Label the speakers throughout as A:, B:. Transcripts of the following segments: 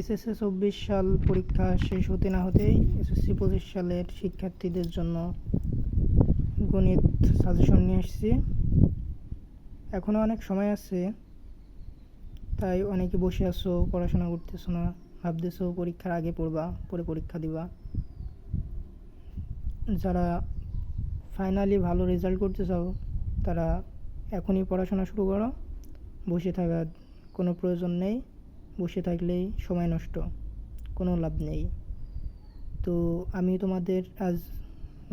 A: SSC 24 সাল পরীক্ষা শেষ হতে না হতেই এসএসসি 25 সালের শিক্ষার্থীদের জন্য গণিত সাজেশন নিয়ে এসেছি। এখনও অনেক সময় আছে, তাই অনেকে বসে আছো, পড়াশোনা করতেছো না, ভাবতেছো পরীক্ষার আগে পড়বা, পরে পরীক্ষা দিবা। যারা ফাইনালি ভালো রেজাল্ট করতে চাও তারা এখনই পড়াশোনা শুরু করো। বসে থাকার কোনো প্রয়োজন নেই, বসে থাকলেই সময় নষ্ট, কোনো লাভ নেই। তো আমি তোমাদের আজ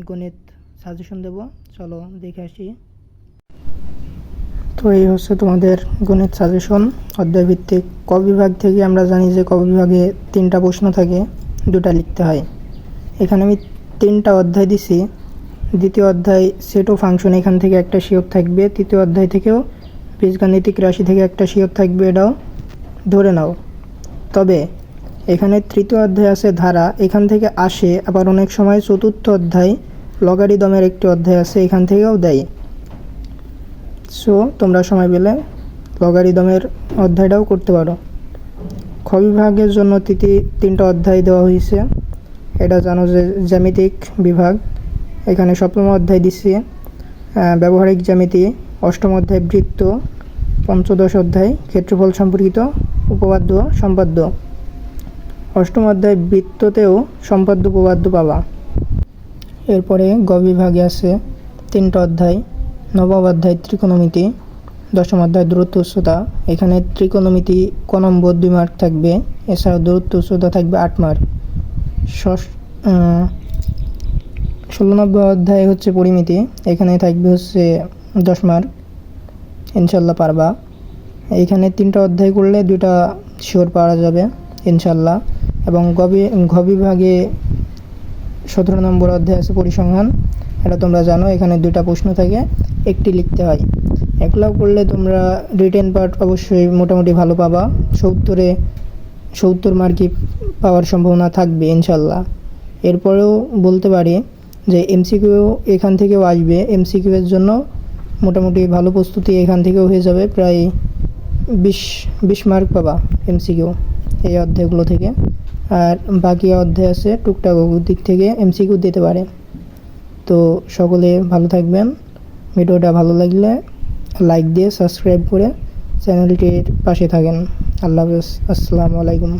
A: গণিত সাজেশন দেব, চলো দেখে আসি। তো এই হচ্ছে তোমাদের গণিত সাজেশন অধ্যায়ভিত্তিক। ক বিভাগ থেকে আমরা জানি যে ক বিভাগে 3টা প্রশ্ন থাকে, 2টা লিখতে হয়। এখানে আমি 3টা অধ্যায় দিছি। দ্বিতীয় অধ্যায় সেট ও ফাংশন, এখান থেকে একটা শিওর থাকবে। তৃতীয় অধ্যায় থেকেও বীজগাণিতিক রাশি থেকে একটা শিওর থাকবে, এটাও ধরে নাও। তবে এখানে তৃতীয় অধ্যায় আছে ধারা, এখান থেকে আসে। আবার অনেক সময় চতুর্থ অধ্যায় লগারিদমের একটি অধ্যায় আছে, এখান থেকেও দেয়। সো তোমরা সময় পেলে লগারিদমের অধ্যায়টাও করতে পারো। খ বিভাগের জন্য 3টা অধ্যায় দেওয়া হয়েছে। এটা জানো যে জ্যামিতিক বিভাগ, এখানে 7ম অধ্যায় দিচ্ছে ব্যবহারিক জ্যামিতি, 8ম অধ্যায় বৃত্ত, 15 অধ্যায় ক্ষেত্রফল সম্পর্কিত উপপাদ্য সম্পাদ্য। 8ম অধ্যায় বৃত্ততেও সম্পাদ্য উপপাদ্য পাবা। এরপরে গ বিভাগে আছে 3টা অধ্যায়। 9ম অধ্যায় ত্রিকোণমিতি, 10ম অধ্যায় দূরত্ব উচ্চতা। এখানে ত্রিকোণমিতি ক নম্বর 2 মার্ক থাকবে, এছাড়াও দূরত্ব উচ্চতা থাকবে 8 মার্ক। 16 অধ্যায় হচ্ছে পরিমিতি, এখানে থাকবে হচ্ছে 10 মার্ক, ইনশাল্লাহ পারবা। এইখানে 3টা অধ্যায় করলে 2টা শিওর পাওয়া যাবে ইনশাল্লাহ। এবং ঘ বিভাগে 17 নম্বর অধ্যায় আছে পরিসংখ্যান, এটা তোমরা জানো। এখানে 2টা প্রশ্ন থাকে, একটি লিখতে হয়। এগুলাও করলে তোমরা রিটেন পার্ট অবশ্যই মোটামুটি ভালো পাবা। 70 মার্কই পাওয়ার সম্ভাবনা থাকবে ইনশাল্লাহ। এরপরেও বলতে পারি যে এমসিকিউ এখান থেকেও আসবে। এমসিকিউ এর জন্য মোটামুটি ভালো প্রস্তুতি এখান থেকেও হয়ে যাবে, প্রায় 20 মার্ক পাবা এমসিকিউ এই অধ্যায়গুলো থেকে। আর বাকি অধ্যায় আছে টুকটাক দিক থেকে এমসিকিউ দিতে পারে। তো সকলে ভালো থাকবেন। ভিডিওটা ভালো লাগলে লাইক দিয়ে সাবস্ক্রাইব করে চ্যানেলটির পাশে থাকেন। আল্লাহ হাফেজ, আসসালামু আলাইকুম।